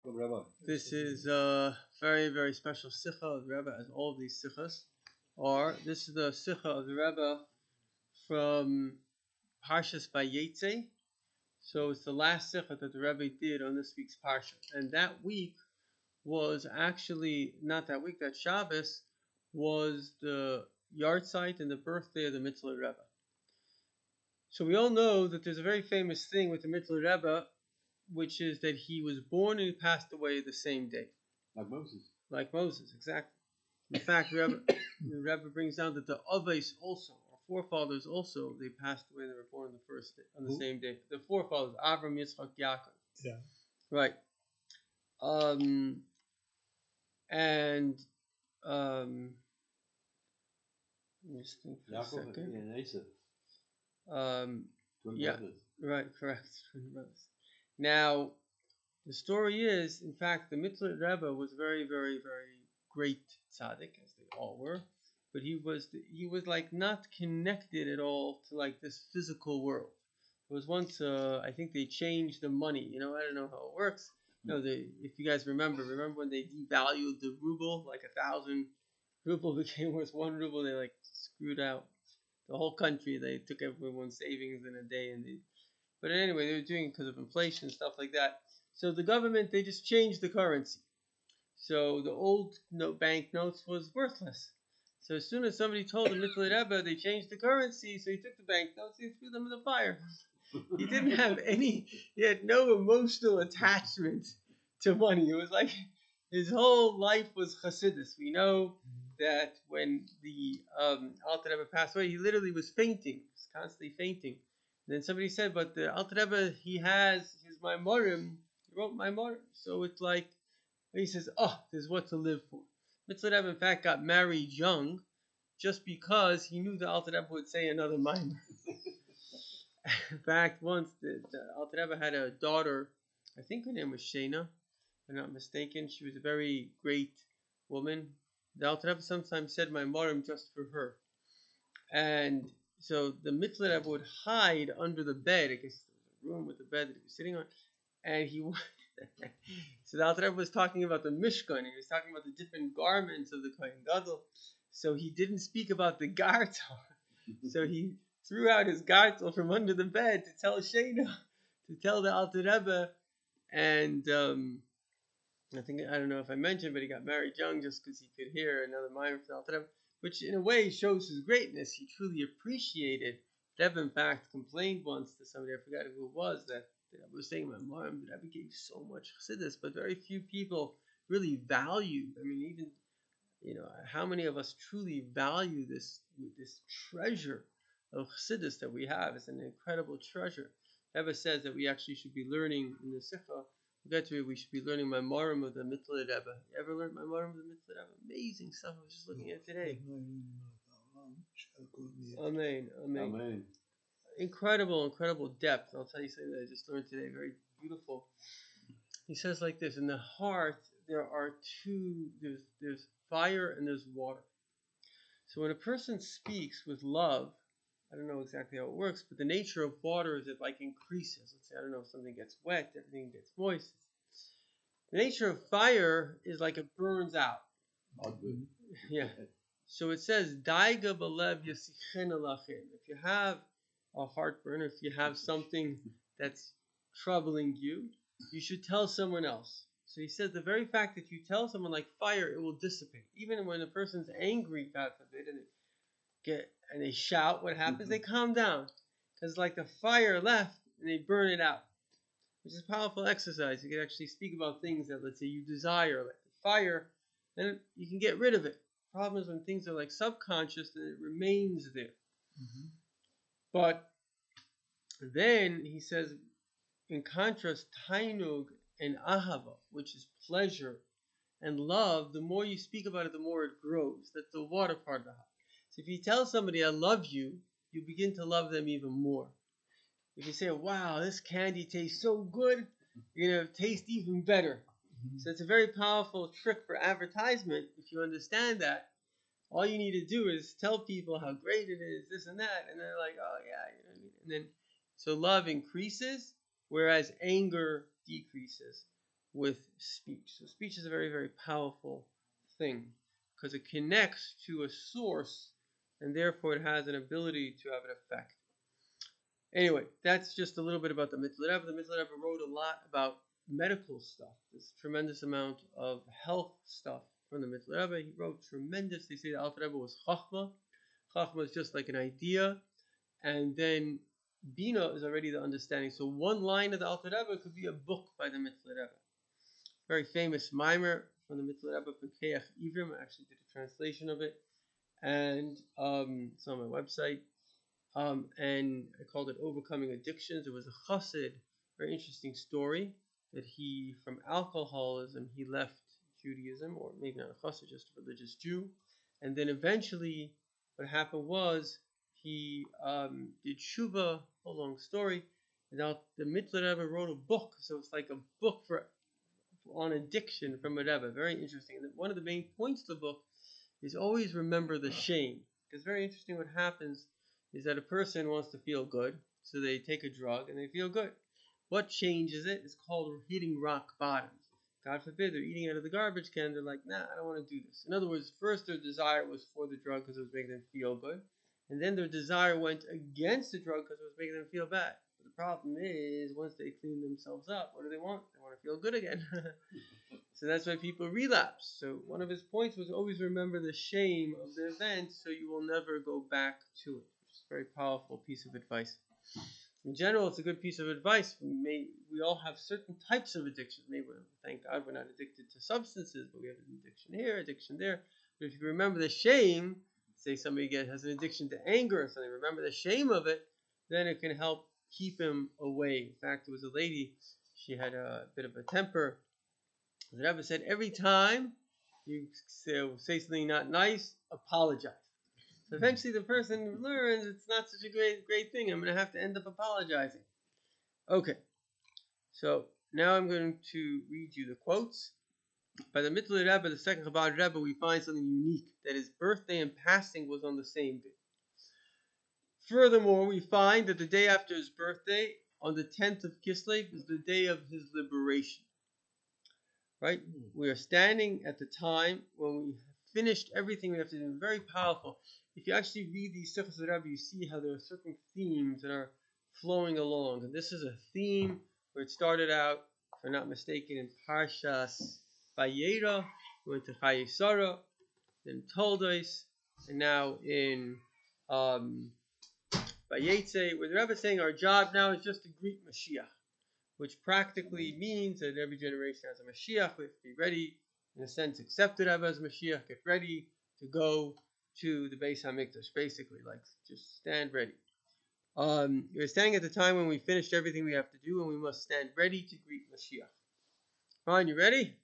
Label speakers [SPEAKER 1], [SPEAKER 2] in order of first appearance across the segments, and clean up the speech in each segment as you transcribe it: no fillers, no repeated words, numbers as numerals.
[SPEAKER 1] Rabbi.
[SPEAKER 2] This is a very, very special sikha of the Rebbe, as all of these sikhas are. This is the sikha of the Rebbe from Parshas Vayeitzei. So it's the last sikha that the Rebbe did on this week's Parsha. And that week was actually, not that week, that Shabbos was the yard site and the birthday of the Mitzvah Rebbe. So we all know that there's a very famous thing with the Mitzvah Rebbe, which is that he was born and he passed away the same day.
[SPEAKER 1] Like Moses.
[SPEAKER 2] Like Moses, exactly. In fact, the Rebbe brings down that the Avos also, our forefathers also, they passed away and they were born on the first day, on the same day. The forefathers, Avram, Yitzchak, Yaakov.
[SPEAKER 3] Yeah.
[SPEAKER 2] Right. And let me just think for a second.
[SPEAKER 1] And Asa. Twin
[SPEAKER 2] Yeah,
[SPEAKER 1] brothers.
[SPEAKER 2] right, correct. Now, the story is, in fact, the Mitzvah Rebbe was very, very, very great tzaddik, as they all were, but he was like not connected at all to like this physical world. There was once, I think they changed the money. I don't know how it works. If you guys remember when they devalued the ruble, like 1,000 ruble became worth 1 ruble. They like screwed out the whole country. They took everyone's savings in a day, but anyway, they were doing it because of inflation and stuff like that. So the government, they just changed the currency. So the old bank notes was worthless. So as soon as somebody told the Mitzvah Rebbe they changed the currency, so he took the bank notes, he threw them in the fire. He didn't have he had no emotional attachment to money. It was like his whole life was Chassidus. We know that when the Alter Rebbe passed away, he literally was fainting. He was constantly fainting. And then somebody said, but the Alter Rebbe, he has his Maimorim. He wrote Maimorim. So it's like, he says, there's what to live for. Mitzvah Rebbe, in fact, got married young just because he knew the Alter Rebbe would say another Maimor. In fact, once the Alter Rebbe had a daughter, I think her name was Shena, if I'm not mistaken. She was a very great woman. The Alter Rebbe sometimes said Maimorim just for her. And so the Mitzvah Rebbe would hide under the bed. I guess there was a room with the bed that he was sitting on. And so the Alter Rebbe was talking about the Mishkan. He was talking about the different garments of the Kohen Gadol. So he didn't speak about the gartel. So he threw out his gartel from under the bed to tell Shena, to tell the Alter Rebbe. And I don't know if I mentioned, but he got married young just because he could hear another Maimor from the Alter Rebbe, which in a way shows his greatness. He truly appreciated. Rebbe, in fact, complained once to somebody, I forgot who it was, that I was saying my mom, the Rebbe gave so much chassidus, but very few people really value. I mean, even how many of us truly value this treasure of chassidus that we have? It's an incredible treasure. Rebbe says that we actually should be learning in the sikha. We'll get to it. We should be learning Maimorim of the Mitzvah Rebbe. You ever learned Maimorim of the Mitzvah Rebbe? Amazing stuff. I was just looking at it today. Amen. Amen.
[SPEAKER 1] Amen.
[SPEAKER 2] Incredible depth. I'll tell you something that I just learned today. Very beautiful. He says like this: in the heart there are two. There's fire and there's water. So when a person speaks with love, I don't know exactly how it works, but the nature of water is it like increases. Let's say, I don't know, if something gets wet, everything gets moist. The nature of fire is like it burns out. Yeah. So it says, Daiga balev yasichen alachin. If you have a heartburn, if you have something that's troubling you, you should tell someone else. So he says the very fact that you tell someone like fire, it will dissipate. Even when a person's angry, God forbid, and they shout, what happens? They calm down. Because like the fire left and they burn it out. Which is a powerful exercise. You can actually speak about things that, let's say, you desire, like the fire, then you can get rid of it. The problem is when things are like subconscious, then it remains there. Mm-hmm. But then he says, in contrast, tainug and ahava, which is pleasure and love, the more you speak about it, the more it grows. That's the water part of the heart. So if you tell somebody, I love you, you begin to love them even more. If you say, wow, this candy tastes so good, you're going to taste even better. Mm-hmm. So it's a very powerful trick for advertisement. If you understand that, all you need to do is tell people how great it is, this and that, and they're like, oh yeah, you know what I mean? And then, so love increases, whereas anger decreases. with speech. So speech is a very, very powerful thing because it connects to a source and therefore it has an ability to have an effect. Anyway, that's just a little bit about the Mitzvah Rebbe. The Mitzvah Rebbe wrote a lot about medical stuff. There's a tremendous amount of health stuff from the Mitzvah Rebbe. He wrote tremendous. They say the Alter Rebbe was Chachma. Chachma is just like an idea. And then Bina is already the understanding. So one line of the Alter Rebbe could be a book by the Mitzvah Rebbe. Very famous mimer from the Mitzvah Rebbe, Pekeach Ivrim. I actually did a translation of it. And it's on my website. And I called it Overcoming Addictions. It was a chassid, very interesting story, that he, from alcoholism, he left Judaism, or maybe not a chassid, just a religious Jew. And then eventually, what happened was, he did tshuva, a long story. And now the Mitzvah Rebbe wrote a book, so it's like a book on addiction from a Rebbe. Very interesting. And one of the main points of the book is always remember the shame. Because very interesting what happens is that a person wants to feel good, so they take a drug and they feel good. What changes it? It's called hitting rock bottom. God forbid, they're eating out of the garbage can, they're like, nah, I don't want to do this. In other words, first their desire was for the drug because it was making them feel good, and then their desire went against the drug because it was making them feel bad. But the problem is, once they clean themselves up, what do they want? They want to feel good again. So that's why people relapse. So one of his points was always remember the shame of the event so you will never go back to it. It's a very powerful piece of advice. In general, it's a good piece of advice. We all have certain types of addictions. Maybe, thank God, we're not addicted to substances, but we have an addiction here, addiction there. But if you remember the shame, say somebody has an addiction to anger or something, remember the shame of it, then it can help keep him away. In fact, there was a lady, she had a bit of a temper. The Rebbe said, every time you say something not nice, apologize. So eventually the person learns it's not such a great thing. I'm going to have to end up apologizing. Okay. So now I'm going to read you the quotes. By the Mitzvah Rebbe, the second Chabad Rebbe, we find something unique, that his birthday and passing was on the same day. Furthermore, we find that the day after his birthday, on the 10th of Kislev, is the day of his liberation. Right? We are standing at the time when we finished everything we have to do. Very powerful. If you actually read these Sichos Rebbe, you see how there are certain themes that are flowing along. And this is a theme where it started out, if I'm not mistaken, in Parshas Vayera, went to Chayesara, then Toldos, and now in Vayeitzei, where the Rebbe is saying our job now is just to greet Mashiach, which practically means that every generation has a Mashiach. We have to be ready, in a sense, accept the Rebbe as Mashiach, get ready to go to the Beis HaMikdash, basically, like just stand ready. We're standing at the time when we finished everything we have to do, and we must stand ready to greet Mashiach. Fine, you ready?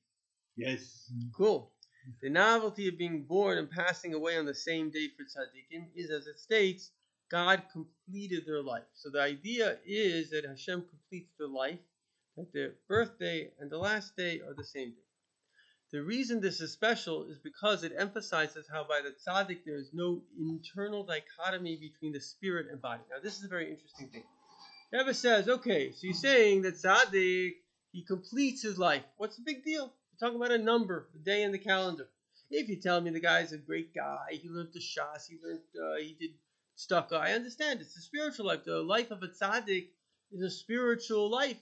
[SPEAKER 1] Yes.
[SPEAKER 2] Cool. The novelty of being born and passing away on the same day for tzaddikim is, as it states, God completed their life. So the idea is that Hashem completes their life, that their birthday and the last day are the same day. The reason this is special is because it emphasizes how by the tzaddik there is no internal dichotomy between the spirit and body. Now this is a very interesting thing. Rebbe says, okay, so you're saying that tzaddik, he completes his life. What's the big deal? We're talking about a number, a day in the calendar. If you tell me the guy's a great guy, he learned the Shas, he did stuff, I understand. It's a spiritual life. The life of a tzaddik is a spiritual life.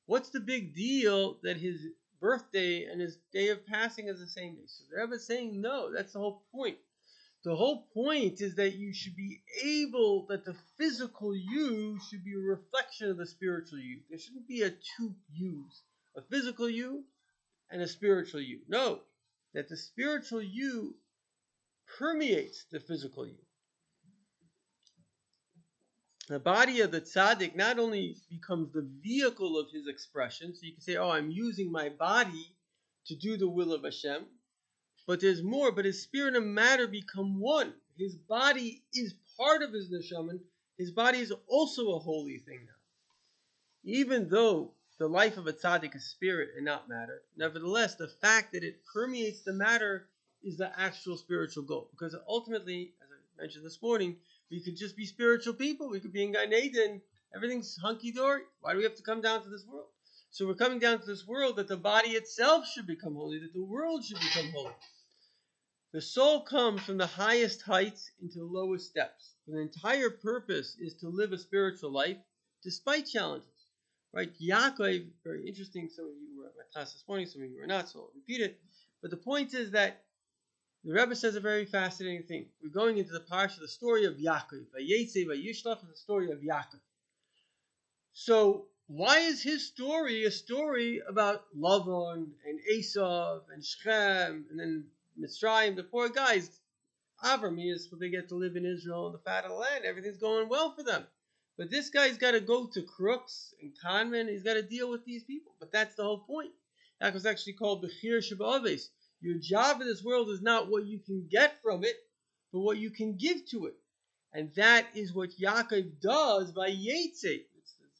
[SPEAKER 2] What's the big deal that his birthday and his day of passing is the same day? So the Rebbe is saying, no, that's the whole point. The whole point is that you should be able, that the physical you should be a reflection of the spiritual you. There shouldn't be a two yous, a physical you and a spiritual you. No, that the spiritual you permeates the physical you. The body of the tzaddik not only becomes the vehicle of his expression, so you can say, oh, I'm using my body to do the will of Hashem, but there's more, but his spirit and matter become one. His body is part of his neshaman. His body is also a holy thing now. Even though the life of a tzaddik is spirit and not matter, nevertheless, the fact that it permeates the matter is the actual spiritual goal. Because ultimately, as I mentioned this morning, we could just be spiritual people. We could be in Gan Eden. Everything's hunky-dory. Why do we have to come down to this world? So we're coming down to this world that the body itself should become holy, that the world should become holy. The soul comes from the highest heights into the lowest depths. The entire purpose is to live a spiritual life despite challenges. Right? Yaakov, very interesting. Some of you were at my class this morning, some of you were not, so I'll repeat it. But the point is that the Rebbe says a very fascinating thing. We're going into the parsha, the story of Yaakov. Vayeitzei, Vayishlach is the story of Yaakov. So why is his story a story about Lavan and Esav and Shechem and then Mitzrayim, the poor guys? Avram is what they get to live in Israel in the fat of the land. Everything's going well for them. But this guy's got to go to crooks and conmen. He's got to deal with these people. But that's the whole point. That was actually called Bechir Shabbaves. Your job in this world is not what you can get from it, but what you can give to it. And that is what Yaakov does by Vayeitzei.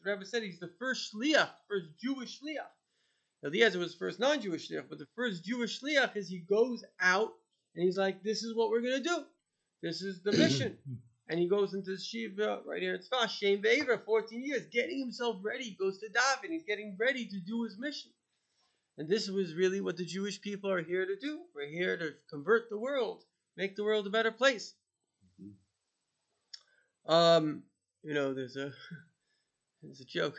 [SPEAKER 2] The Rebbe said he's the first shliach, first Jewish shliach. Eliezer was the first non-Jewish shliach, but the first Jewish shliach is he goes out and he's like, this is what we're going to do. This is the mission. And he goes into Shiva right here in Tzfah, Shem Ve'ever, 14 years, getting himself ready. He goes to daven. He's getting ready to do his mission. And this was really what the Jewish people are here to do. We're here to convert the world, make the world a better place. There's a joke.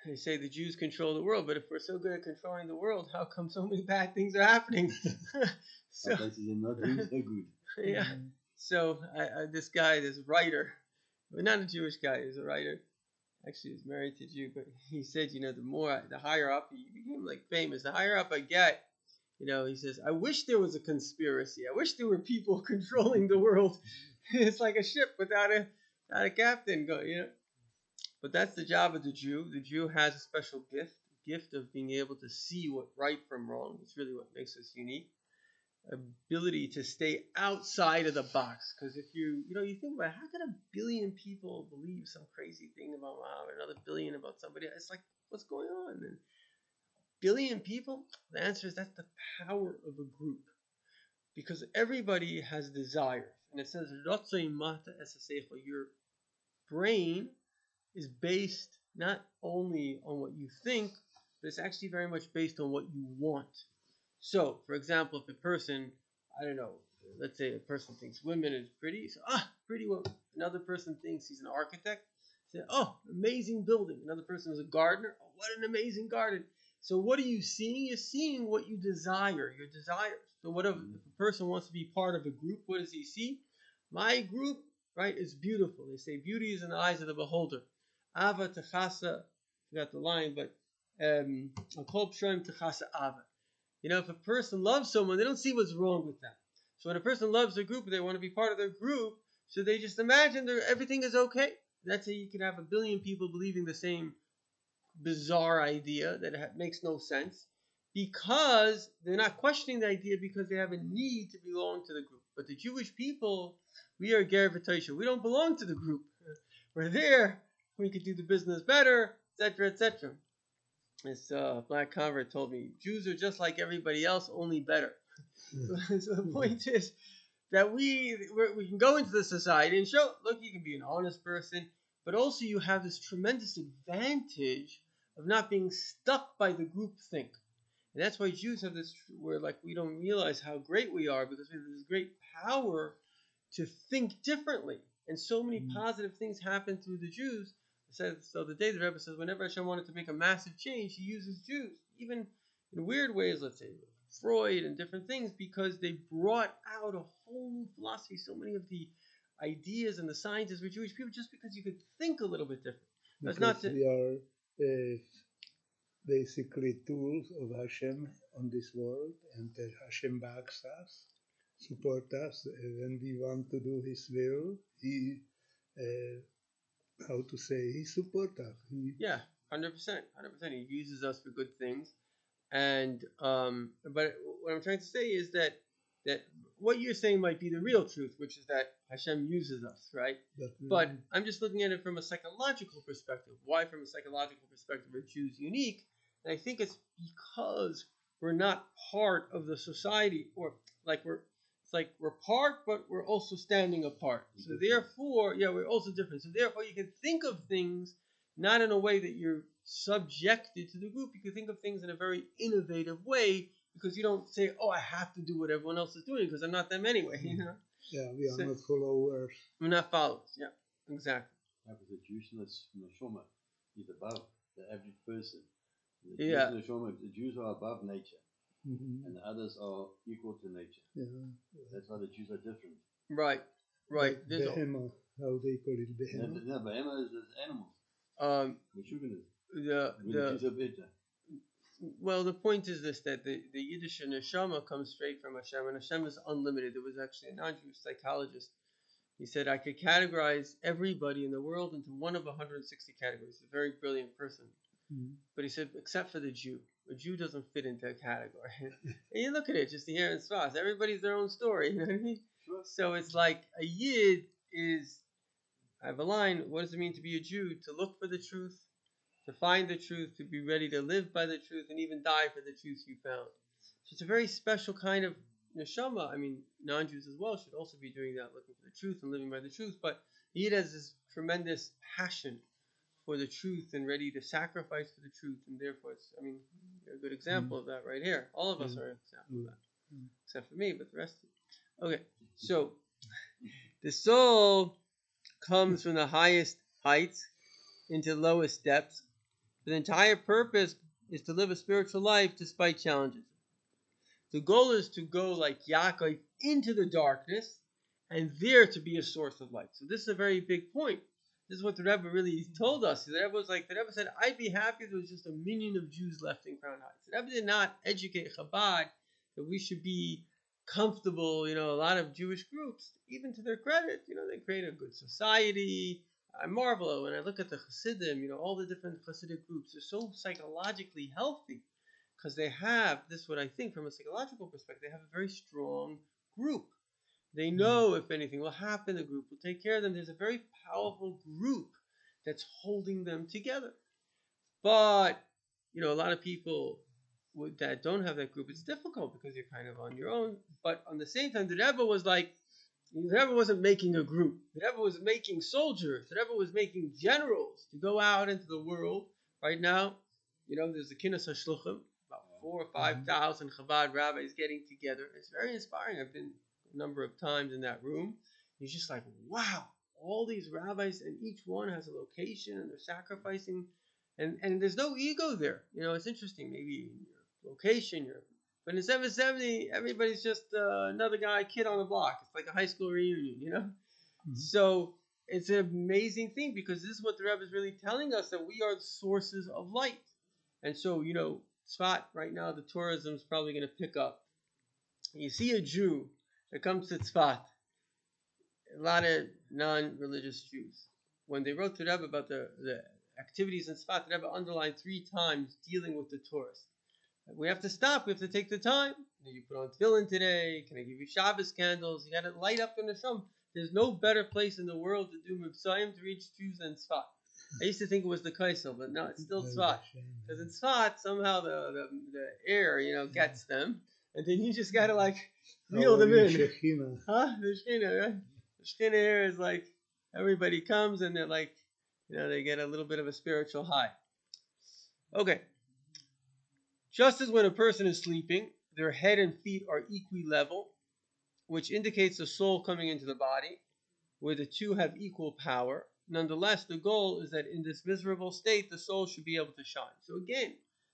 [SPEAKER 2] They say the Jews control the world, but if we're so good at controlling the world, how come so many bad things are happening? So,
[SPEAKER 1] not doing so good.
[SPEAKER 2] Yeah. So this guy, this writer, but not a Jewish guy, he's a writer. Actually, he's married to a Jew, but he said, the higher up, he became like famous. The higher up I get, he says, I wish there was a conspiracy. I wish there were people controlling the world. It's like a ship without a captain, But that's the job of the Jew. The Jew has a special gift of being able to see what right from wrong. It's really what makes us unique. Ability to stay outside of the box. Because if you think about it, how can a billion people believe some crazy thing about Muhammad, another billion about somebody else? It's like, what's going on? And billion people? The answer is that's the power of a group. Because everybody has desires. And it says, your brain is based not only on what you think, but it's actually very much based on what you want. So, for example, if a person, let's say a person thinks women is pretty, so, pretty woman. Another person thinks he's an architect, say, amazing building. Another person is a gardener, what an amazing garden. So what are you seeing? You're seeing what you desire, your desires. So if a person wants to be part of a group, what does he see? My group, right, is beautiful. They say beauty is in the eyes of the beholder. Ava techasa, forgot the line, but Akol Pshoim techasa Ava. If a person loves someone, they don't see what's wrong with them. So when a person loves a group, they want to be part of their group, so they just imagine everything is okay. That's how you can have a billion people believing the same bizarre idea that makes no sense, because they're not questioning the idea because they have a need to belong to the group. But the Jewish people, we are ger v'toisha. We don't belong to the group. We're there. We could do the business better, etc., etc. This black convert told me, Jews are just like everybody else, only better. So the point is that we can go into the society and show, look, you can be an honest person, but also you have this tremendous advantage of not being stuck by the group think. And that's why Jews have this, where we don't realize how great we are, because we have this great power to think differently. And so many positive things happen through the Jews. So the day the Rebbe says, whenever Hashem wanted to make a massive change, he uses Jews, even in weird ways, let's say Freud and different things, because they brought out a whole new philosophy. So many of the ideas and the scientists were Jewish people, just because you could think a little bit different. That's not
[SPEAKER 3] we are basically tools of Hashem on this world, and Hashem backs us, support us when we want to do His will. He he supports us.
[SPEAKER 2] 100%. He uses us for good things. And but what I'm trying to say is that what you're saying might be the real truth, which is that Hashem uses us, right? But I'm just looking at it from a psychological perspective. Why, from a psychological perspective, are Jews unique? And I think it's because we're not part of the society, or we're part, but we're also standing apart. So therefore, we're also different. So therefore, you can think of things not in a way that you're subjected to the group. You can think of things in a very innovative way because you don't say, oh, I have to do what everyone else is doing because I'm not them anyway. You know?
[SPEAKER 3] Yeah, we are not followers.
[SPEAKER 2] We're not followers. Yeah, exactly.
[SPEAKER 1] Yeah, because the Jewish neshama is above the average person. The
[SPEAKER 2] Yeah.
[SPEAKER 1] Jewish neshama, the Jews are above nature,
[SPEAKER 3] Mm-hmm.
[SPEAKER 1] and the others are equal to nature.
[SPEAKER 3] Yeah.
[SPEAKER 1] That's why the Jews are different.
[SPEAKER 2] Right.
[SPEAKER 3] Like behema, how they call it, behema.
[SPEAKER 1] No, behema is animals. The Jews are better.
[SPEAKER 2] Well, the point is this, that the Yiddish neshama comes straight from Hashem, and Hashem is unlimited. There was actually a non-Jewish psychologist. He said, I could categorize everybody in the world into one of 160 categories. He's a very brilliant person.
[SPEAKER 3] Mm-hmm.
[SPEAKER 2] But he said, except for the Jew. A Jew doesn't fit into a category. And you look at it, just here in Sfas. Everybody's their own story. You know what I mean?
[SPEAKER 1] Sure.
[SPEAKER 2] So it's like a Yid is, I have a line, what does it mean to be a Jew? To look for the truth, to find the truth, to be ready to live by the truth, and even die for the truth you found. So it's a very special kind of neshama. I mean, non-Jews as well should also be doing that, looking for the truth and living by the truth. But Yid has this tremendous passion for the truth and ready to sacrifice for the truth. And therefore, it's, I mean, you're a good example of that right here. All of us are an example of that. Except for me, but the rest of you. Okay, so the soul comes from the highest heights into the lowest depths. The entire purpose is to live a spiritual life despite challenges. The goal is to go like Yaakov into the darkness and there to be a source of light. So this is a very big point. This is what the Rebbe really told us. The Rebbe said, I'd be happy if there was just a million of Jews left in Crown Heights. The Rebbe did not educate Chabad that we should be comfortable. A lot of Jewish groups, even to their credit, they create a good society. I marvel when I look at the Hasidim, all the different Hasidic groups. They're so psychologically healthy because they have, this is what I think from a psychological perspective, they have a very strong group. They know if anything will happen, the group will take care of them. There's a very powerful group that's holding them together. But, a lot of people that don't have that group, it's difficult because you're kind of on your own. But on the same time, the Rebbe was like, the Rebbe wasn't making a group. The Rebbe was making soldiers. The Rebbe was making generals to go out into the world. Right now, there's the Kinnas HaShluchim, about 4,000 or 5,000 Chabad rabbis getting together. It's very inspiring. I've been a number of times in that room. It's just like, wow, all these rabbis, and each one has a location, and they're sacrificing. And there's no ego there. It's interesting. Maybe your location, but in 770, everybody's just another kid on the block. It's like a high school reunion, Mm-hmm. So it's an amazing thing because this is what the Rebbe is really telling us, that we are the sources of light. And so, Tzfat right now, the tourism is probably going to pick up. You see a Jew that comes to Tzfat, a lot of non-religious Jews. When they wrote to the Rebbe about the activities in Tzfat, the Rebbe underlined 3 times dealing with the tourists. We have to stop. We have to take the time. You put on tefillin today. Can I give you Shabbos candles? You got to light up in the Shom. There's no better place in the world to do Mitzrayim to reach Jews than Tzfat. I used to think it was the Kaisel, but no, it's still Tzfat. Because in Tzfat, somehow the air, gets them. And then you just got to reel them in.
[SPEAKER 3] Shechina.
[SPEAKER 2] Huh? The Shechina, right? The Shechina air is like, everybody comes and they're like, they get a little bit of a spiritual high. Okay. Just as when a person is sleeping, their head and feet are equilevel, which indicates the soul coming into the body, where the two have equal power. Nonetheless, the goal is that in this miserable state, the soul should be able to shine. So again,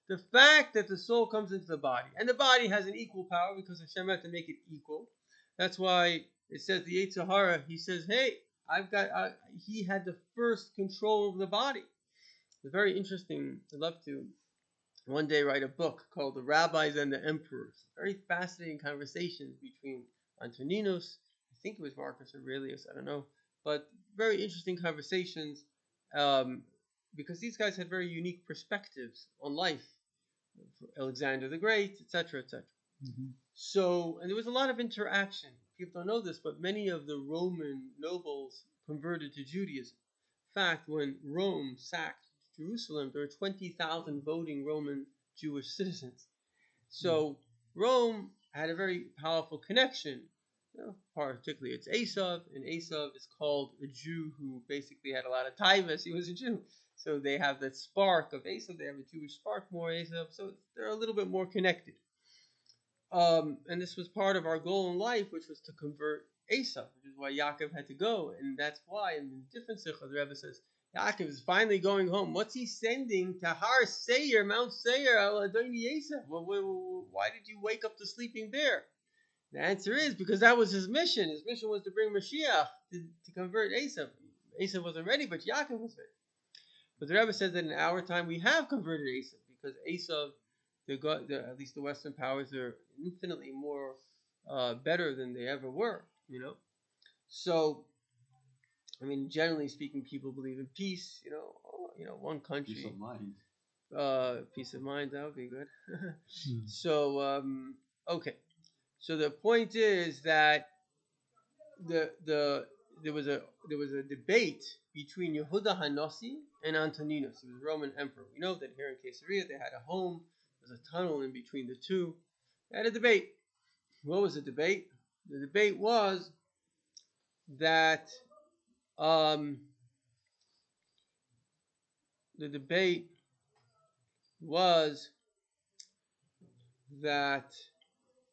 [SPEAKER 2] the fact that the soul comes into the body, and the body has an equal power because Hashem had to make it equal. That's why it says the Yetzer Hara, he says, hey, he had the first control of the body. It's very interesting. I'd love to one day write a book called The Rabbis and the Emperors. Very fascinating conversations between Antoninus, I think it was Marcus Aurelius, I don't know, but very interesting conversations because these guys had very unique perspectives on life. Alexander the Great, etc., etc. Mm-hmm. So, and there was a lot of interaction. People don't know this, but many of the Roman nobles converted to Judaism. In fact, when Rome sacked Jerusalem, there were 20,000 voting Roman Jewish citizens. So Rome had a very powerful connection. Particularly it's Esav, and Esav is called a Jew who basically had a lot of taivas. He was a Jew. So they have that spark of Esav. They have a Jewish spark, more Esav. So they're a little bit more connected. And this was part of our goal in life, which was to convert Esav, which is why Yaakov had to go. And that's why in the different Sichos, the Rebbe says, Yaakov is finally going home. What's he sending to Har Seir, Mount Seir, Al Adoni Esav? Why did you wake up the sleeping bear? The answer is because that was his mission. His mission was to bring Mashiach to convert Esav. Esav wasn't ready, but Yaakov was ready. But the Rebbe says that in our time we have converted Esav because Esav, at least the Western powers, are infinitely more better than they ever were. So I mean, generally speaking, people believe in peace. One country.
[SPEAKER 1] Peace of mind.
[SPEAKER 2] Peace of mind. That would be good. So okay. So the point is that there was a debate between Yehuda Hanasi and Antoninus, who was a Roman emperor. We know that here in Caesarea they had a home. There was a tunnel in between the two. They had a debate. What was the debate? The debate was that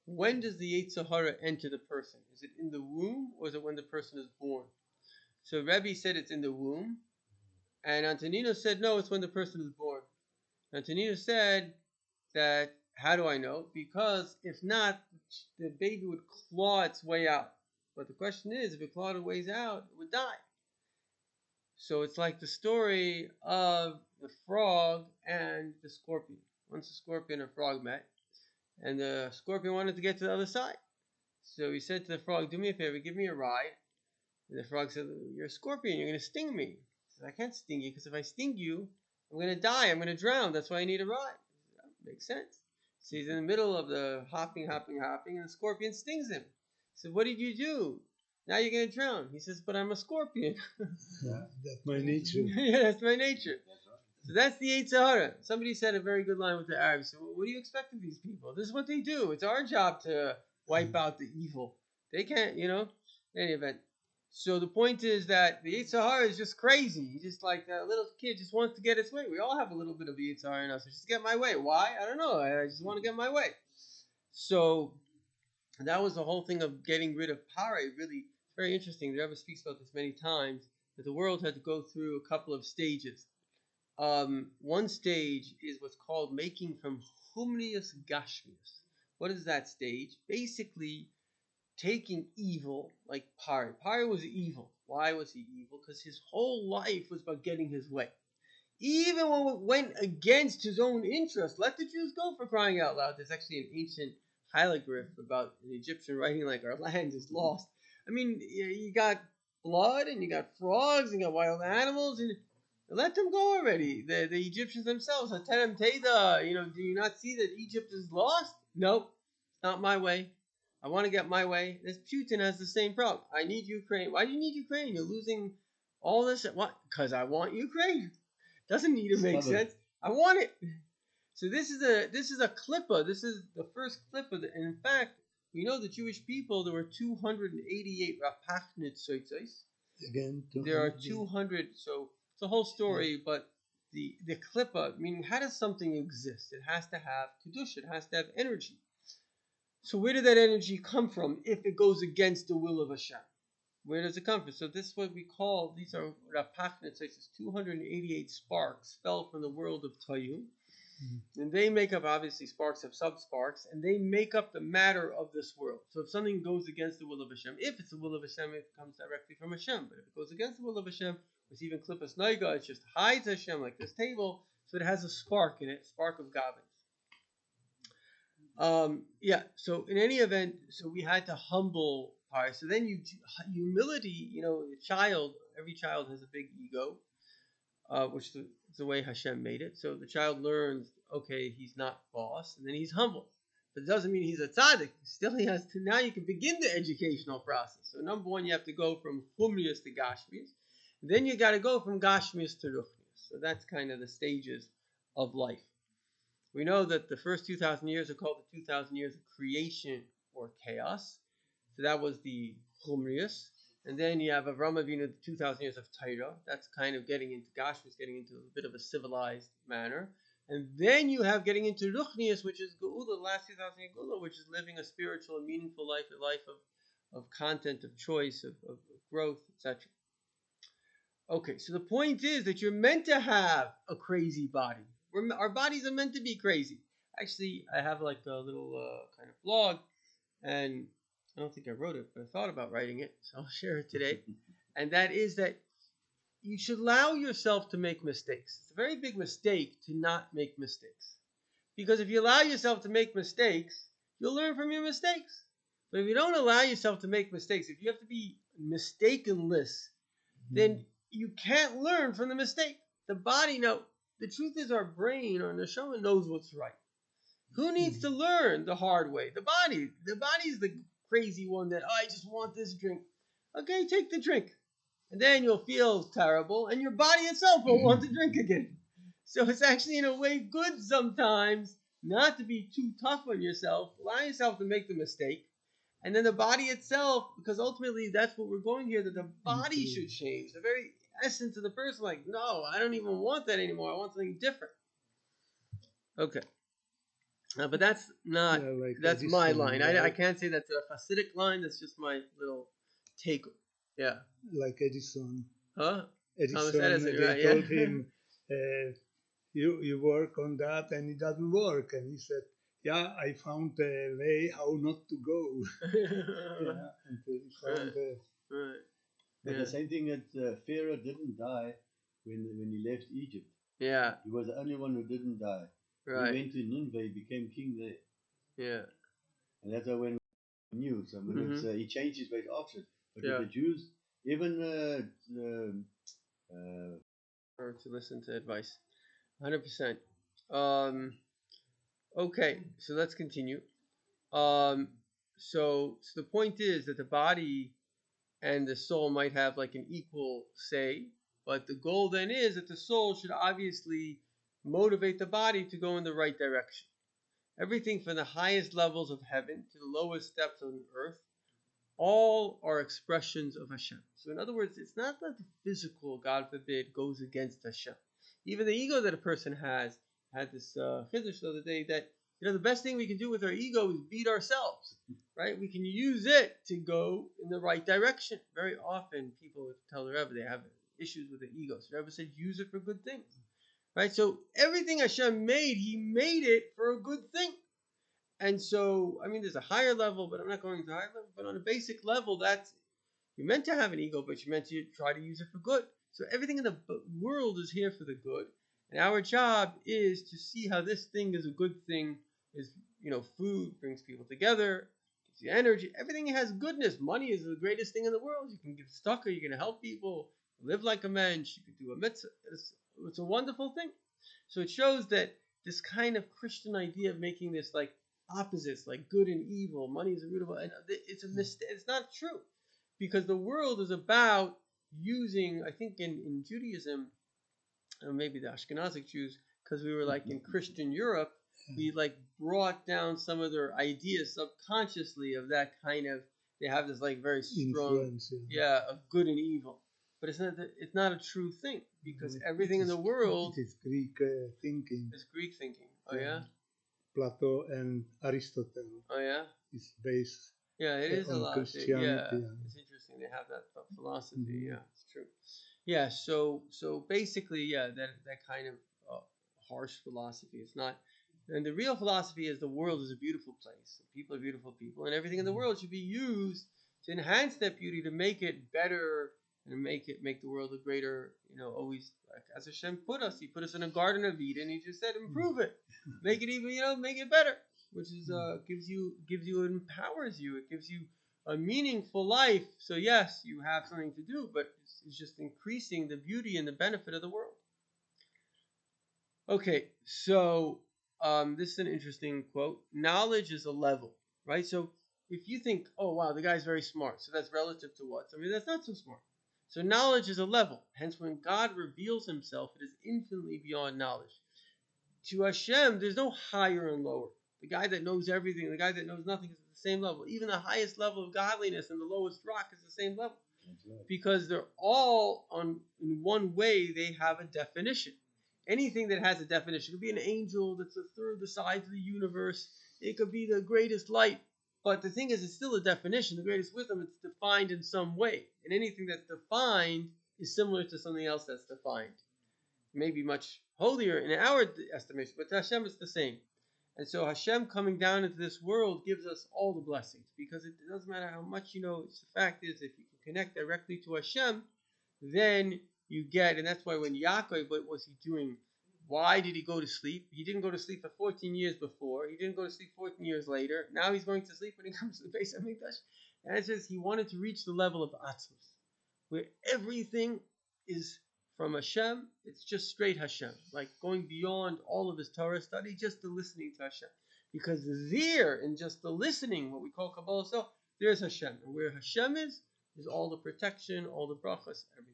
[SPEAKER 2] when does the Yetzer Hara enter the person? Is it in the womb or is it when the person is born? So Rebbe said it's in the womb, and Antoninus said no, it's when the person is born. Antoninus said that, how do I know? Because if not, the baby would claw its way out. But the question is, if it clawed its way out, it would die. So it's like the story of the frog and the scorpion. Once the scorpion and frog met, and the scorpion wanted to get to the other side. So he said to the frog, do me a favor, give me a ride. And the frog said, you're a scorpion, you're going to sting me. He said, I can't sting you, because if I sting you, I'm going to die, I'm going to drown, that's why I need a ride. That makes sense. So he's in the middle of the hopping, and the scorpion stings him. He said, what did you do? Now you're going to drown. He says, but I'm a scorpion.
[SPEAKER 3] Yeah, that's my nature.
[SPEAKER 2] Yeah, that's my nature. So that's the Yetzer Hara. Somebody said a very good line with the Arabs. So what do you expect of these people? This is what they do. It's our job to wipe out the evil. They can't, in any event. So the point is that the Yetzer Hara is just crazy. He's just like a little kid just wants to get his way. We all have a little bit of the Yetzer Hara in us. Just get my way. Why? I don't know. I just want to get my way. So that was the whole thing of getting rid of Pare. Really very interesting. The Rebbe speaks about this many times, that the world had to go through a couple of stages. One stage is what's called making from humnius gashmius. What is that stage? Basically, taking evil, like Pari. Pari was evil. Why was he evil? Because his whole life was about getting his way. Even when it went against his own interest, let the Jews go, for crying out loud. There's actually an ancient hieroglyph about an Egyptian writing like our land is lost. I mean, you got blood and you got frogs and you got wild animals and let them go already. The Egyptians themselves, Haterem Teda, do you not see that Egypt is lost? Nope, not my way. I want to get my way. This Putin has the same problem. I need Ukraine. Why do you need Ukraine? You're losing all this. What? Because I want Ukraine. Doesn't need to make sense. I want it. So this is a klippa. This is the first klippa. And in fact, we know the Jewish people, there were 288 rapachnit soitzos.
[SPEAKER 3] Again,
[SPEAKER 2] there are 200. So it's a whole story, but the klippa, meaning how does something exist? It has to have kedusha. It has to have energy. So where did that energy come from if it goes against the will of Hashem? Where does it come from? So this is what we call, these are rapachnit soitzos. 288 sparks fell from the world of Tayyum. And they make up, obviously, sparks have sub-sparks, and they make up the matter of this world. So if something goes against the will of Hashem, if it's the will of Hashem, it comes directly from Hashem. But if it goes against the will of Hashem, it's even klippas noiga, it just hides Hashem like this table, so it has a spark in it, spark of godliness. So in any event, so we had to humble Pari. So then humility, every child has a big ego, which is the way Hashem made it. So the child learns, okay, he's not boss, and then he's humble. But it doesn't mean he's a tzaddik. Still he has to, now you can begin the educational process. So number one, you have to go from humnius to gashmius. Then you got to go from gashmius to ruchnius. So that's kind of the stages of life. We know that the first 2,000 years are called the 2,000 years of creation or chaos. So that was the humnius. And then you have Avraham Avinu, 2,000 years of Torah. That's kind of getting into Gashmis, getting into a bit of a civilized manner. And then you have getting into Ruchnius, which is Geula, the last 2,000 year Geula, which is living a spiritual and meaningful life, a life of content, of choice, of growth, etc. Okay, so the point is that you're meant to have a crazy body. Our bodies are meant to be crazy. Actually, I have like a little kind of blog, and I don't think I wrote it, but I thought about writing it, so I'll share it today. And that is that you should allow yourself to make mistakes. It's a very big mistake to not make mistakes. Because if you allow yourself to make mistakes, you'll learn from your mistakes. But if you don't allow yourself to make mistakes, if you have to be mistakenless, then you can't learn from the mistake. The body, no, the truth is our brain, our neshama knows what's right. Who needs to learn the hard way? The body. The body's the crazy one that, I just want this drink. Okay, take the drink. And then you'll feel terrible, and your body itself will want to drink again. So it's actually, in a way, good sometimes not to be too tough on yourself. Allow yourself to make the mistake. And then the body itself, because ultimately that's what we're going here, that the body should change. The very essence of the person, like, no, I don't even want that anymore. I want something different. Okay. But that's not, that's Edison, my line. I can't say that's a Hasidic line. That's just my little take. Yeah.
[SPEAKER 3] Like Edison.
[SPEAKER 2] Huh?
[SPEAKER 3] Edison, they told him, you work on that and it doesn't work. And he said, yeah, I found a way how not to go. Yeah, until he found
[SPEAKER 2] right.
[SPEAKER 1] But the same thing that Pharaoh didn't die when he left Egypt.
[SPEAKER 2] Yeah.
[SPEAKER 1] He was the only one who didn't die.
[SPEAKER 2] Right.
[SPEAKER 1] He went to Nineveh, became king there.
[SPEAKER 2] Yeah.
[SPEAKER 1] And that's how when we knew. So he changed his ways after. But with the Jews, even
[SPEAKER 2] or to listen to advice. 100%. Okay, so let's continue. So the point is that the body and the soul might have like an equal say, but the goal then is that the soul should obviously motivate the body to go in the right direction. Everything from the highest levels of heaven to the lowest depths on earth, all are expressions of Hashem. So in other words, it's not that the physical, God forbid, goes against Hashem. Even the ego that a person has, had this chiddush the other day that, the best thing we can do with our ego is beat ourselves, right? We can use it to go in the right direction. Very often people would tell the Rebbe they have issues with their ego. So the Rebbe said, use it for good things, right? So everything Hashem made, He made it for a good thing. And so, there's a higher level, but I'm not going to higher level. But on a basic level, you're meant to have an ego, but you're meant to try to use it for good. So everything in the world is here for the good. And our job is to see how this thing is a good thing. Is, food brings people together, gives you energy. Everything has goodness. Money is the greatest thing in the world. You can give tzedakah, you can help people, live like a mensch, you can do a mitzvah. It's a wonderful thing. So it shows that this kind of Christian idea of making this like opposites, like good and evil, money is a root of all, it's a mistake. It's not true, because the world is about using, I think in Judaism, or maybe the Ashkenazic Jews, because we were like in Christian Europe, we like brought down some of their ideas subconsciously of that kind of, they have this like very strong of good and evil. But it's not a true thing, because everything in the world,
[SPEAKER 3] it is Greek thinking.
[SPEAKER 2] It's Greek thinking. Oh yeah?
[SPEAKER 3] Plato and Aristotle.
[SPEAKER 2] Oh yeah?
[SPEAKER 3] It's based
[SPEAKER 2] it is
[SPEAKER 3] on
[SPEAKER 2] a lot.
[SPEAKER 3] Christianity.
[SPEAKER 2] It's interesting. They have that philosophy. Yeah, it's true. Yeah, so basically, that kind of harsh philosophy. It's not. And the real philosophy is the world is a beautiful place. People are beautiful people, and everything in the world should be used to enhance that beauty, to make it better, and make the world a greater, always, like, as Hashem put us. He put us in a Garden of Eden. He just said, improve it, make it even, make it better, which is gives you, empowers you. It gives you a meaningful life. So yes, you have something to do, but it's just increasing the beauty and the benefit of the world. Okay, so this is an interesting quote. Knowledge is a level, right? So if you think, oh wow, the guy's very smart, so that's relative to what? That's not so smart. So knowledge is a level. Hence, when God reveals Himself, it is infinitely beyond knowledge. To Hashem, there's no higher and lower. The guy that knows everything, the guy that knows nothing is at the same level. Even the highest level of godliness and the lowest rock is the same level.
[SPEAKER 1] That's right.
[SPEAKER 2] because they're all in one way they have a definition. Anything that has a definition, it could be an angel that's a third the size of the universe, it could be the greatest light, but the thing is, it's still a definition. The greatest wisdom, it's defined in some way, and anything that's defined is similar to something else that's defined. Maybe much holier in our estimation, but to Hashem it's the same. And so Hashem coming down into this world gives us all the blessings, because it doesn't matter how much you know. It's the fact is, if you can connect directly to Hashem, then you get, and that's why when Yaakov, what was he doing? Why did he go to sleep? He didn't go to sleep for 14 years before. He didn't go to sleep 14 years later. Now he's going to sleep when he comes to the Beis Hamikdash. And it's just he wanted to reach the level of Atzmus, where everything is from Hashem. It's just straight Hashem, like going beyond all of his Torah study, just the listening to Hashem. Because there, in just the listening, what we call Kabbalah self, there's Hashem. And where Hashem is all the protection, all the brachas, everything.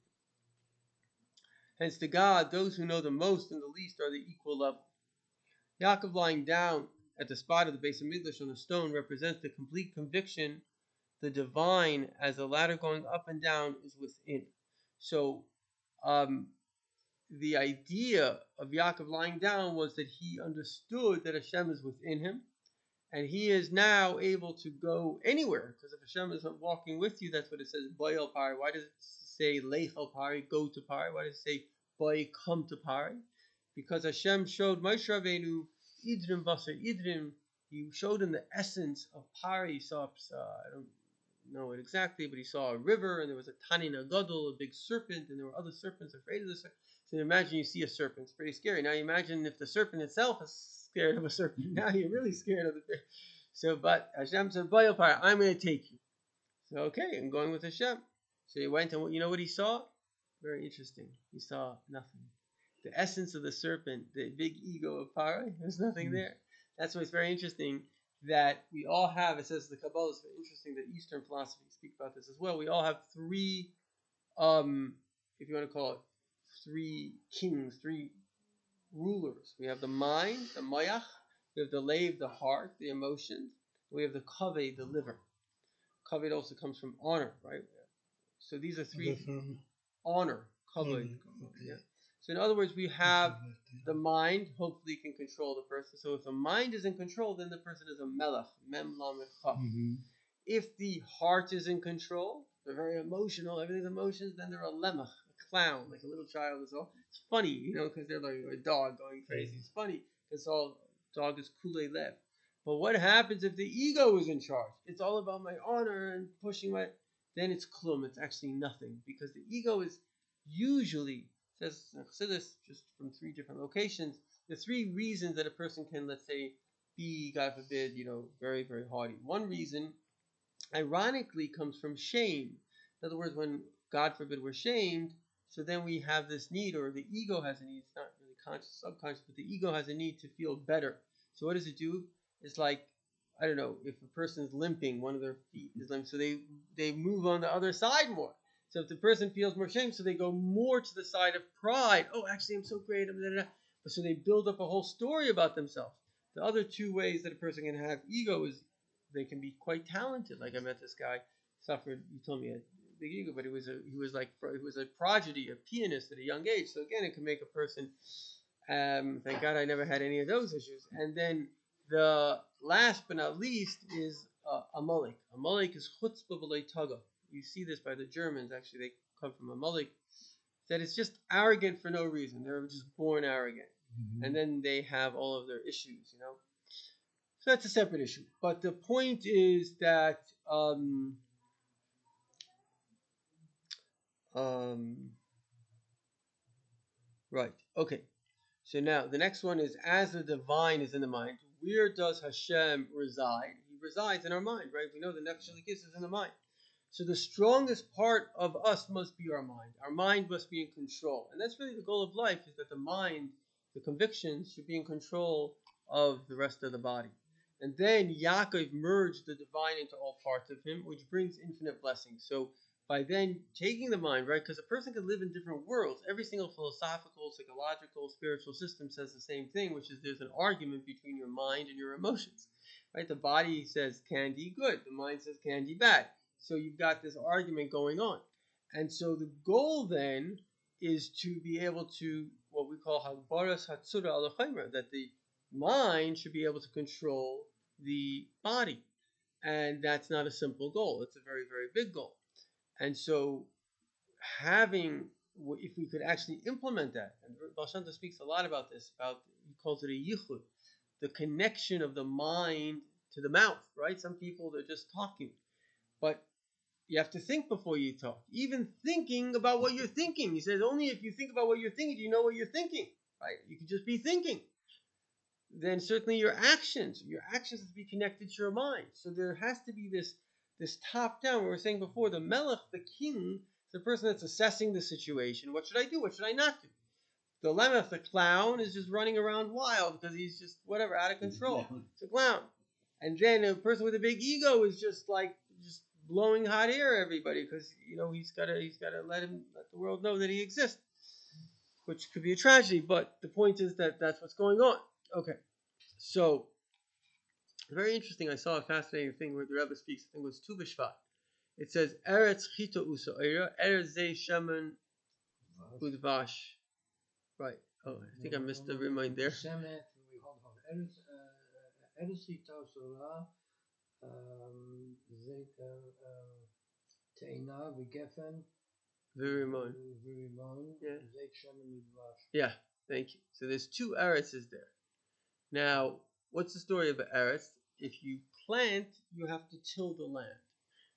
[SPEAKER 2] Hence to God, those who know the most and the least are the equal level. Yaakov lying down at the spot of the Beis Hamikdash on the stone represents the complete conviction the divine, as the ladder going up and down, is within. So the idea of Yaakov lying down was that he understood that Hashem is within him, and he is now able to go anywhere, because if Hashem is walking with you, that's what it says, Boy el Pari. Why does it say Lech el Pari, go to Pari? Why does it say Boy, come to Pari? Because Hashem showed Moshe Rabbeinu Idrim Basar Idrim. He showed him the essence of Pari. He saw, I don't know it exactly, but he saw a river, and there was a Tanin Agadol, a big serpent, and there were other serpents afraid of the serpent. So imagine you see a serpent, it's pretty scary. Now you imagine if the serpent itself is scared of a serpent, now you're really scared of the thing. So, but Hashem said, Boy, I'm going to take you. So, okay, I'm going with Hashem. So he went, and you know what he saw? Very interesting. He saw nothing. The essence of the serpent, the big ego of Pari, there's nothing there. That's why it's very interesting that we all have, it says the Kabbalah is very interesting, that Eastern philosophy speak about this as well. We all have three, if you want to call it, three kings, three rulers. We have the mind, the mayach, we have the leiv, the heart, the emotions, we have the kaved, the liver. Kaved also comes from honor, right? So these are three. Honor, kavod. Yeah. So in other words, we have the mind, hopefully can control the person. So if the mind is in control, then the person is a melech, mem lamed chaf. If the heart is in control, they're very emotional, everything's emotions, then they're a lemech, a clown, like a little child is all. It's funny, because they're like a dog going crazy. It's funny, because all dog is kulei lev. But what happens if the ego is in charge? It's all about my honor and pushing my... Then it's klum, it's actually nothing. Because the ego is usually, says Chassidus, just from three different locations, the three reasons that a person can, let's say, be, God forbid, very, very haughty. One reason, ironically, comes from shame. In other words, when, God forbid, we're shamed, so then we have this need, or the ego has a need, it's not really conscious, subconscious, but the ego has a need to feel better. So what does it do? It's like, I don't know, if a person's limping, one of their feet is limping, so they move on the other side more. So if the person feels more shame, so they go more to the side of pride. Oh, actually, I'm so great. So they build up a whole story about themselves. The other two ways that a person can have ego is they can be quite talented. Like I met this guy, suffered, he told me a big ego, but he was a prodigy, a pianist at a young age. So again, it can make a person, thank God I never had any of those issues. And then the last but not least is Amalek. Amalek is chutzpah v'lo taga. You see this by the Germans. Actually, they come from Amalek. That it's just arrogant for no reason. They're just born arrogant. And then they have all of their issues, So that's a separate issue. But the point is that right. Okay. So now the next one is, as the divine is in the mind, where does Hashem reside? He resides in our mind, right? We know the nefesh elikis is in the mind. So the strongest part of us must be our mind. Our mind must be in control. And that's really the goal of life, is that the mind, the convictions, should be in control of the rest of the body. And then Yaakov merged the divine into all parts of him, which brings infinite blessings. So by then taking the mind, right, because a person can live in different worlds. Every single philosophical, psychological, spiritual system says the same thing, which is there's an argument between your mind and your emotions, right? The body says candy good, the mind says candy bad. So you've got this argument going on. And so the goal then is to be able to, what we call Hagbaras Hatsura al Chaymer, that the mind should be able to control the body. And that's not a simple goal. It's a very, very big goal. And so if we could actually implement that, and Baal Shem Tov speaks a lot about this, he calls it a yichud, the connection of the mind to the mouth, right? Some people, they're just talking. But you have to think before you talk. Even thinking about what you're thinking. He says only if you think about what you're thinking do you know what you're thinking, right? You could just be thinking. Then certainly your actions have to be connected to your mind. So there has to be this top down. We were saying before, the melech, the king, is the person that's assessing the situation. What should I do? What should I not do? The lemech, the clown, is just running around wild because he's just whatever, out of control. It's a clown. And then a person with a big ego is just blowing hot air at everybody because he's got to let the world know that he exists, which could be a tragedy. But the point is that that's what's going on. Okay, so very interesting. I saw a fascinating thing where the Rebbe speaks. I think it was Tu B'Shvat. It says Eretz Chito Usoira Eretz Zei Shemen Udvash. Right. Oh, I think I missed the remind there.
[SPEAKER 4] Eretz Chito Usoira Zeker Teina V'Gefen.
[SPEAKER 2] Very much. Yeah, thank you. So there's two Eretzes there. Now, what's the story of Eretz? If you plant, you have to till the land.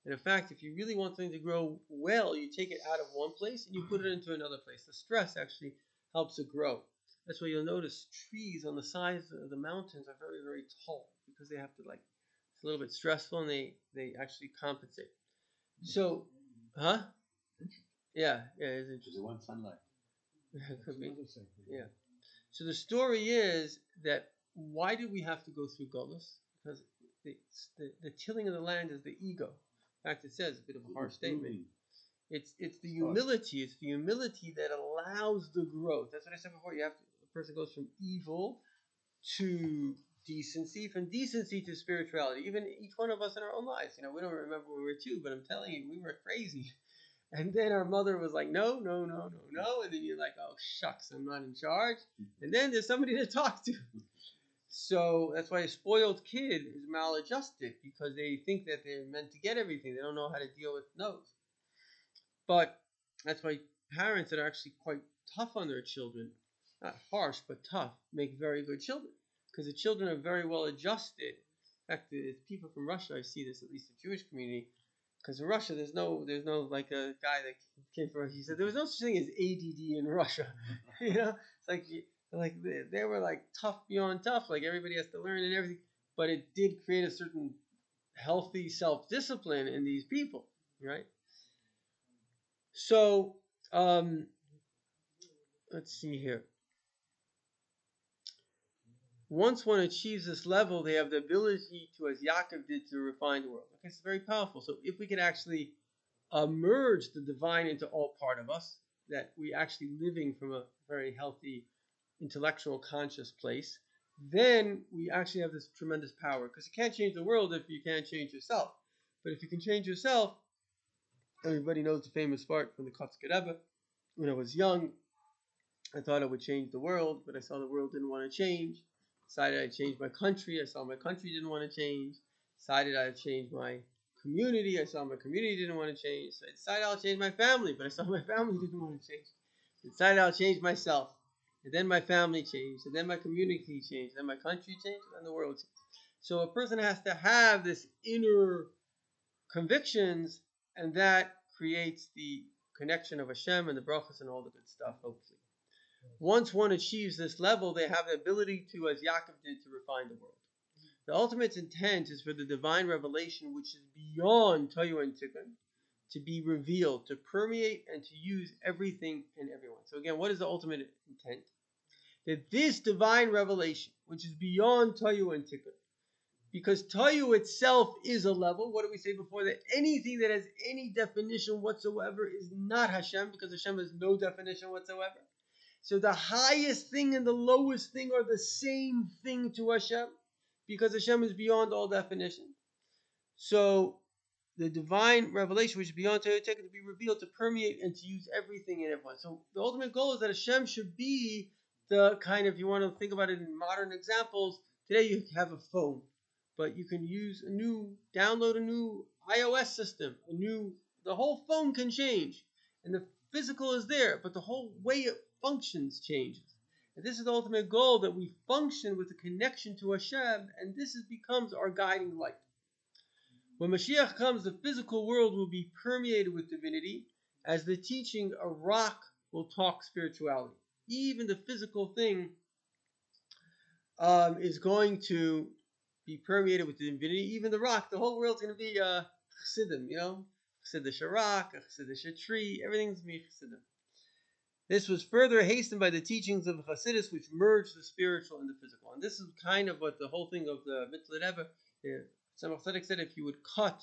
[SPEAKER 2] And in fact, if you really want something to grow well, you take it out of one place and you put it into another place. The stress actually helps it grow. That's why you'll notice trees on the sides of the mountains are very, very tall because they have to it's a little bit stressful and they actually compensate. So, huh? Yeah, it's interesting.
[SPEAKER 1] They want sunlight.
[SPEAKER 2] Could be. Yeah. So the story is that why did we have to go through Golus? Because the tilling of the land is the ego. In fact, it says a bit of a harsh statement. It's the humility. It's the humility that allows the growth. That's what I said before. A person goes from evil to decency, from decency to spirituality. Even each one of us in our own lives. We don't remember when we were 2, but I'm telling you, we were crazy. And then our mother was like, no. And then you're like, oh, shucks, I'm not in charge. And then there's somebody to talk to. So that's why a spoiled kid is maladjusted, because they think that they're meant to get everything. They don't know how to deal with no's. But that's why parents that are actually quite tough on their children, not harsh, but tough, make very good children. Because the children are very well adjusted. In fact, the people from Russia, I see this, at least the Jewish community, because in Russia, there's no like a guy that came from Russia. He said there was no such thing as ADD in Russia. It's like they were like tough beyond tough. Like everybody has to learn and everything. But it did create a certain healthy self-discipline in these people, right? So let's see here. Once one achieves this level, they have the ability to, as Yaakov did, to refine the world. Okay, it's very powerful. So if we can actually merge the divine into all part of us, that we actually living from a very healthy, intellectual, conscious place, then we actually have this tremendous power. Because you can't change the world if you can't change yourself. But if you can change yourself, everybody knows the famous part from the Kotzker Rebbe. When I was young, I thought I would change the world, but I saw the world didn't want to change. Decided I'd change my country. I saw my country didn't want to change. Decided I'd change my community. I saw my community didn't want to change. So I decided I'll change my family, but I saw my family didn't want to change. I decided I'll change myself. And then my family changed. And then my community changed. And then my country changed. And then the world changed. So a person has to have this inner convictions, and that creates the connection of Hashem and the brachas and all the good stuff, hopefully. Once one achieves this level, they have the ability to, as Yaakov did, to refine the world. The ultimate intent is for the divine revelation, which is beyond Toyu and Tikkun, to be revealed, to permeate and to use everything and everyone. So again, what is the ultimate intent? That this divine revelation, which is beyond Toyu and Tikkun, because Toyu itself is a level, what did we say before? That anything that has any definition whatsoever is not Hashem, because Hashem has no definition whatsoever. So the highest thing and the lowest thing are the same thing to Hashem, because Hashem is beyond all definition. So the divine revelation, which is beyond Torah, to be revealed, to permeate and to use everything in everyone. So the ultimate goal is that Hashem should be the kind of, if you want to think about it in modern examples, today you have a phone, but you can download a new iOS system, the whole phone can change, and the physical is there, but the whole way it functions changes. And this is the ultimate goal, that we function with a connection to Hashem, and this becomes our guiding light. When Mashiach comes, the physical world will be permeated with divinity. As the teaching, a rock will talk spirituality. Even the physical thing is going to be permeated with divinity. Even the rock, the whole world's going to be Chassidim, Chassidish rock, a Chassidish tree, everything's going to be Chassidim. This was further hastened by the teachings of Chassidus, which merged the spiritual and the physical. And this is kind of what the whole thing of the Mitzvah Rebbe, Tzemach Tzedek said, if you would cut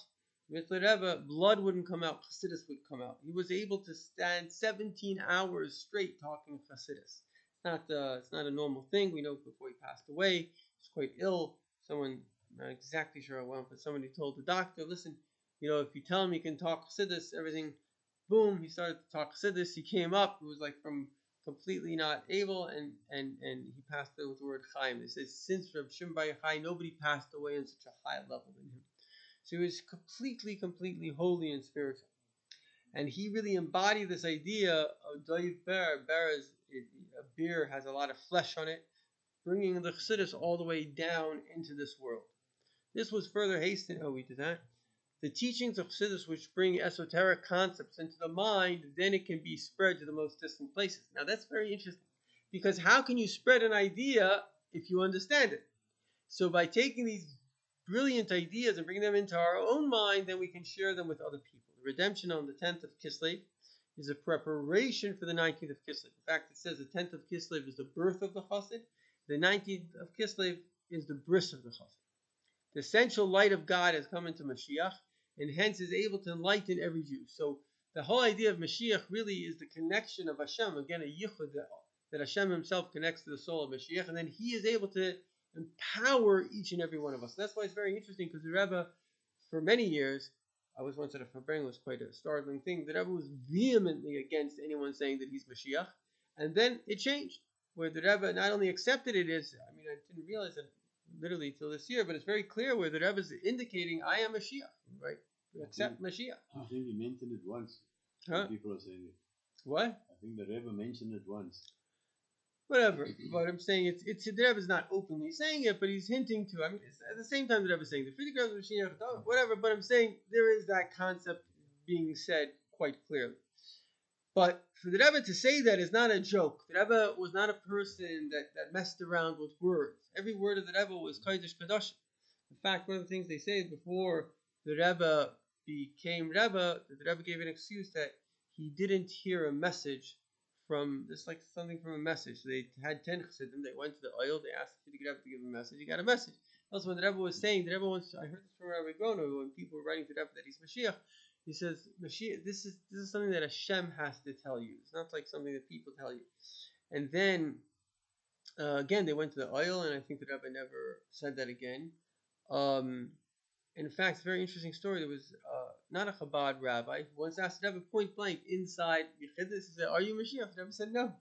[SPEAKER 2] Mitzvah Rebbe, blood wouldn't come out, Chassidus would come out. He was able to stand 17 hours straight talking Chassidus. It's not a normal thing. We know before he passed away, he was quite ill. Someone, I'm not exactly sure how, but somebody told the doctor, listen, if you tell him he can talk Chassidus, everything, boom, he started to talk Chassidus. He came up, it was like from completely not able, and he passed away with the word Chaim. It says, since Reb Shimon Bar Yochai, nobody passed away on such a high level than him. So he was completely holy and spiritual. And he really embodied this idea of Doiv Ber. A beer has a lot of flesh on it, bringing the Chassidus all the way down into this world. This was further hastened. Oh, we did that. The teachings of Chassidus, which bring esoteric concepts into the mind, then it can be spread to the most distant places. Now that's very interesting, because how can you spread an idea if you understand it? So by taking these brilliant ideas and bringing them into our own mind, then we can share them with other people. The redemption on the 10th of Kislev is a preparation for the 19th of Kislev. In fact, it says the 10th of Kislev is the birth of the Chassid. The 19th of Kislev is the bris of the Chassid. The essential light of God has come into Mashiach, and hence is able to enlighten every Jew. So the whole idea of Mashiach really is the connection of Hashem, again a yichud, that Hashem himself connects to the soul of Mashiach, and then he is able to empower each and every one of us. That's why it's very interesting, because the Rebbe, for many years, I was once at a Farbrengen, was quite a startling thing, the Rebbe was vehemently against anyone saying that he's Mashiach, and then it changed, where the Rebbe not only accepted it as, I didn't realize it literally till this year, but it's very clear where the Rebbe is indicating, I am Mashiach, right? Accept Mashiach.
[SPEAKER 1] I think he mentioned it once.
[SPEAKER 2] Huh?
[SPEAKER 1] People are saying it.
[SPEAKER 2] What?
[SPEAKER 1] I think the Rebbe mentioned it once.
[SPEAKER 2] Whatever. But I'm saying it's the Rebbe is not openly saying it, but he's hinting to. It's, at the same time, the Rebbe is saying the Friedrich Rebbe Mashiach, whatever. But I'm saying there is that concept being said quite clearly. But for the Rebbe to say that is not a joke. The Rebbe was not a person that messed around with words. Every word of the Rebbe was Kodesh Kadosh. In fact, one of the things they say before the Rebbe became Rebbe, the Rebbe gave an excuse that he didn't hear a message from, just like something from a message. They had 10 chassidim, they went to the oil, they asked the Rebbe to give a message, he got a message. Also, when the Rebbe was saying, I heard this from Rabbi Grono, when people were writing to the Rebbe that he's Mashiach, he says, Mashiach, this is something that Hashem has to tell you. It's not like something that people tell you. And then, again, they went to the oil, and I think the Rebbe never said that again. In fact, it's a very interesting story. There was not a Chabad rabbi who once asked the Rebbe point blank inside Yechidus, he said, are you Mashiach? The Rebbe said no.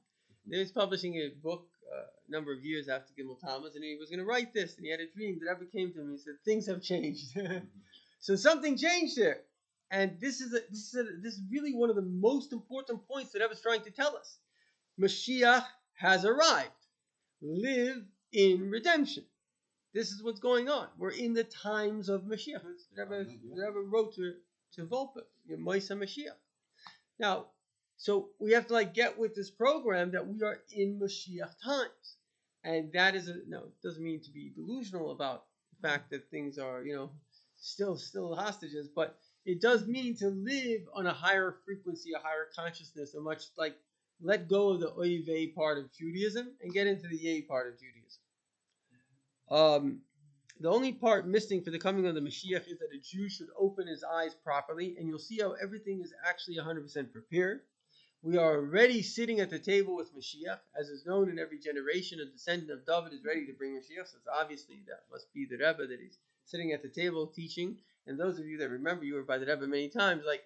[SPEAKER 2] He was publishing a book a number of years after Gimel Tammuz, and he was going to write this, and he had a dream. The Rebbe came to him and he said, things have changed. So something changed there. And this is really one of the most important points that Rebbe is trying to tell us. Mashiach has arrived. Live in redemption. This is what's going on. We're in the times of Mashiach. The Rebbe wrote to Volpe, Moisa Mashiach. Now, so we have to get with this program that we are in Mashiach times. And that is, it doesn't mean to be delusional about the fact that things are, still hostages, but it does mean to live on a higher frequency, a higher consciousness, a much let go of the Oive part of Judaism and get into the Yeh part of Judaism. The only part missing for the coming of the Mashiach is that a Jew should open his eyes properly, and you'll see how everything is actually 100% prepared. We are already sitting at the table with Mashiach, as is known in every generation. A descendant of David is ready to bring Mashiach, so it's obviously that must be the Rebbe that he's sitting at the table teaching. And those of you that remember, you were by the Rebbe many times, like,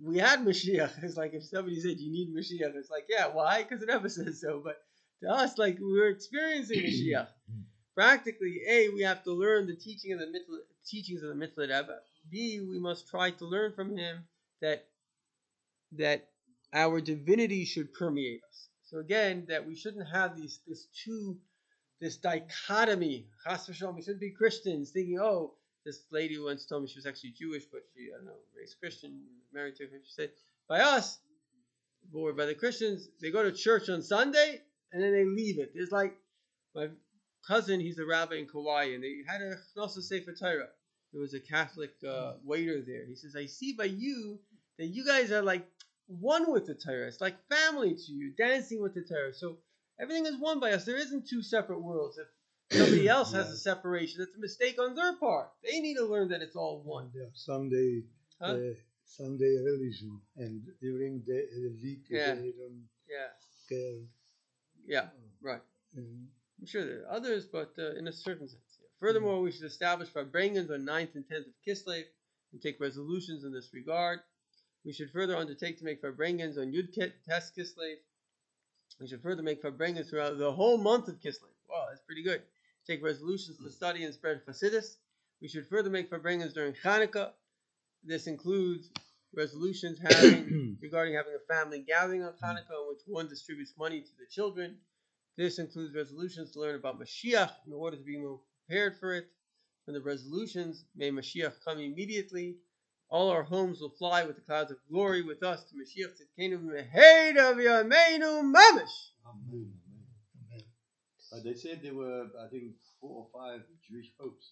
[SPEAKER 2] we had Mashiach. It's like if somebody said you need Mashiach, it's like, yeah, why? Because the Rebbe says so. But to us, like, we were experiencing Mashiach. Practically, A, we have to learn the teachings of the Mitzvah Rebbe. B, we must try to learn from him that our divinity should permeate us. So again, that we shouldn't have this dichotomy. Chas v'shalom, we shouldn't be Christians thinking, oh, this lady once told me she was actually Jewish, but she, I don't know, raised Christian, married to her. She said, by us, or by the Christians, they go to church on Sunday and then they leave it. There's like, my cousin, he's a rabbi in Kauai, and they had a Chnosa Sefer Torah. There was a Catholic waiter there. He says, I see by you that you guys are like one with the Torah. It's like family to you, dancing with the Torah. So everything is one by us. There isn't two separate worlds. If somebody else has a separation, that's a mistake on their part. They need to learn that it's all one.
[SPEAKER 3] Sunday religion, and during the week they don't care.
[SPEAKER 2] Yeah, right. I'm sure there are others, but in a certain sense. Yeah. Furthermore, we should establish Farbrengens on 9th and 10th of Kislev and take resolutions in this regard. We should further undertake to make Farbrengens on Yud Tes Kislev. We should further make Farbrengens throughout the whole month of Kislev. Wow, that's pretty good. Take resolutions to study and spread Hasidus. We should further make Farbrengens during Hanukkah. This includes resolutions regarding having a family gathering on Hanukkah in which one distributes money to the children. This includes resolutions to learn about Mashiach in order to be more prepared for it. And the resolutions, may Mashiach come immediately. All our homes will fly with the clouds of glory with us to Mashiach Tzidkenu Meheid of Yameinu Mamish.
[SPEAKER 1] Amen. They said there were, I think, 4 or 5 Jewish popes.